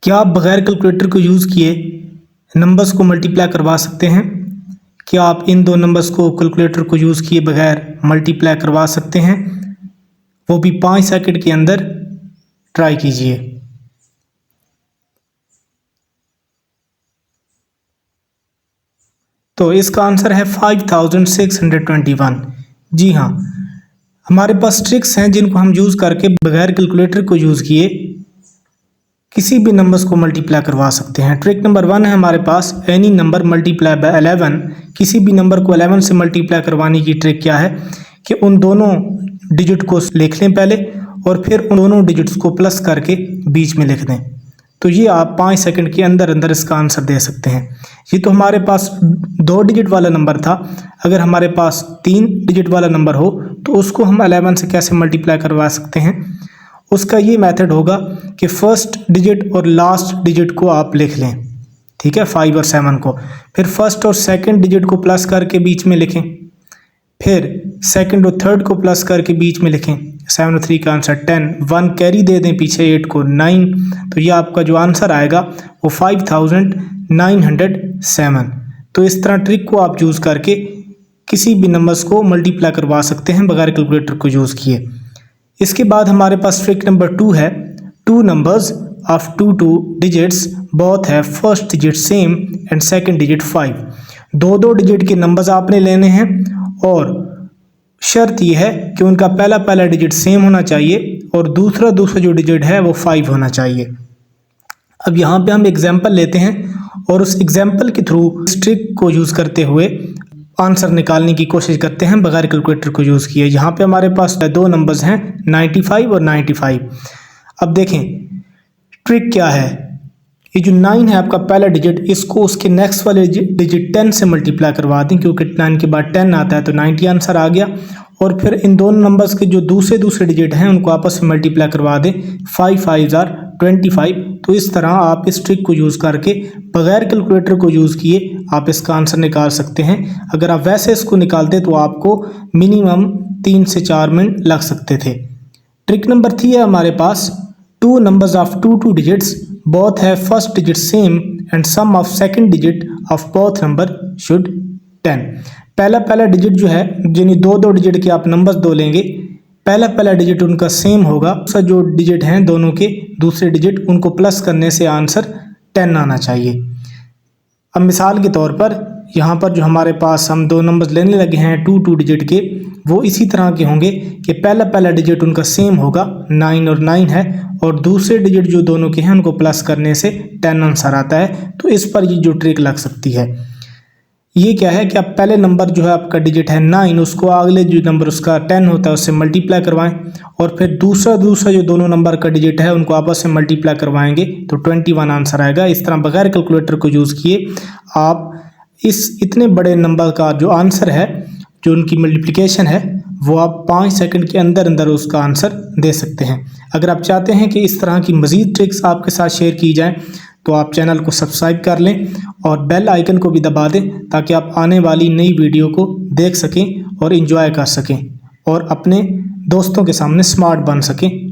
क्या आप बगैर कैलकुलेटर को यूज़ किए नंबर्स को मल्टीप्लाई करवा सकते हैं? क्या आप इन दो नंबर्स को कैलकुलेटर को यूज़ किए बगैर मल्टीप्लाई करवा सकते हैं? वो भी 5 सेकंड के अंदर। ट्राई कीजिए। तो इसका आंसर है 5621। जी हाँ, हमारे पास ट्रिक्स हैं जिनको हम यूज़ करके बगैर कैलकुलेटर को यूज़ किए किसी भी नंबर्स को मल्टीप्लाई करवा सकते हैं। ट्रिक नंबर 1 है हमारे पास एनी नंबर मल्टीप्लाई बाय 11। किसी भी नंबर को 11 से मल्टीप्लाई करवाने की ट्रिक क्या है कि उन दोनों डिजिट को लिख लें पहले और फिर उन दोनों डिजिट्स को प्लस करके बीच में लिख दें। तो ये आप 5 सेकंड के अंदर अंदर इसका आंसर दे सकते हैं। ये तो हमारे पास 2 डिजिट वाला नंबर था। अगर हमारे पास 3 डिजिट वाला नंबर हो तो उसको हम 11 से कैसे मल्टीप्लाई करवा सकते हैं? उसका ये मेथड होगा कि फर्स्ट डिजिट और लास्ट डिजिट को आप लिख लें, ठीक है, 5 और 7 को। फिर फर्स्ट और सेकंड डिजिट को प्लस करके बीच में लिखें। फिर सेकंड और थर्ड को प्लस करके बीच में लिखें। 7 और 3 का आंसर 10। 1 कैरी दे दें पीछे 8 को 9। तो ये आपका जो आंसर आएगा वो 5907। तो इस तरह ट्रिक को आप यूज़ करके किसी भी नंबर्स को मल्टीप्लाई करवा सकते हैं बगैर कैलकुलेटर को यूज़ किए। इसके बाद हमारे पास ट्रिक नंबर 2 है। 2 नंबर्स ऑफ 2 डिजिट्स बोथ है first digit same and second digit 5। 2 digit के नंबर्स आपने लेने हैं और शर्त यह है कि उनका पहला डिजिट सेम होना चाहिए और दूसरा जो डिजिट है वो 5 होना चाहिए। अब यहाँ पे हम एग्जाम्पल लेते हैं और उस एग्जाम्पल के थ्रू इस ट्रिक को यूज़ करते हुए आंसर निकालने की कोशिश करते हैं बगैर कैलकुलेटर को यूज़ किए। यहाँ पे हमारे पास 2 नंबर्स हैं 95 और 95। अब देखें ट्रिक क्या है। ये जो 9 है आपका पहला डिजिट, इसको उसके नेक्स्ट वाले डिजिट 10 से मल्टीप्लाई करवा दें, क्योंकि 9 के बाद 10 आता है तो 90 आंसर आ गया। और फिर इन दोनों नंबर्स के जो दूसरे डिजिट हैं उनको आपस में मल्टीप्लाई करवा दें। 5 5 आर 25। तो इस तरह आप इस ट्रिक को यूज़ करके बगैर कैलकुलेटर को यूज़ किए आप इसका आंसर निकाल सकते हैं। अगर आप वैसे इसको निकालते तो आपको मिनिमम 3 से 4 मिनट लग सकते थे। ट्रिक नंबर 3 है हमारे पास 2 नंबर्स ऑफ 2 डिजिट्स बोथ है first digit same and sum of second digit of both number should 10। पहला डिजिट जो है, यानी 2 डिजिट के आप नंबर्स 2 लेंगे, पहला डिजिट उनका सेम होगा। दूसरा जो डिजिट हैं दोनों के दूसरे डिजिट, उनको प्लस करने से आंसर 10 आना चाहिए। अब मिसाल के तौर पर यहाँ पर जो हमारे पास हम 2 नंबर्स लेने लगे हैं 2 डिजिट के, वो इसी तरह के होंगे कि पहला डिजिट उनका सेम होगा 9 और 9 है और दूसरे डिजिट जो दोनों के हैं उनको प्लस करने से 10 आंसर आता है। तो इस पर ये जो ट्रिक लग सकती है ये क्या है कि आप पहले नंबर जो है आपका डिजिट है 9, उसको अगले जो नंबर उसका 10 होता है उससे मल्टीप्लाई करवाएं और फिर दूसरा जो दोनों नंबर का डिजिट है उनको आपस में मल्टीप्लाई करवाएंगे तो 21 आंसर आएगा। इस तरह बगैर कैलकुलेटर को यूज़ किए आप इस इतने बड़े नंबर का जो आंसर है, जो उनकी मल्टीप्लिकेशन है, वो आप 5 सेकंड के अंदर अंदर उसका आंसर दे सकते हैं। अगर आप चाहते हैं कि इस तरह की मज़ीद ट्रिक्स आपके साथ शेयर की जाएं तो आप चैनल को सब्सक्राइब कर लें और बेल आइकन को भी दबा दें ताकि आप आने वाली नई वीडियो को देख सकें और एंजॉय कर सकें और अपने दोस्तों के सामने स्मार्ट बन सकें।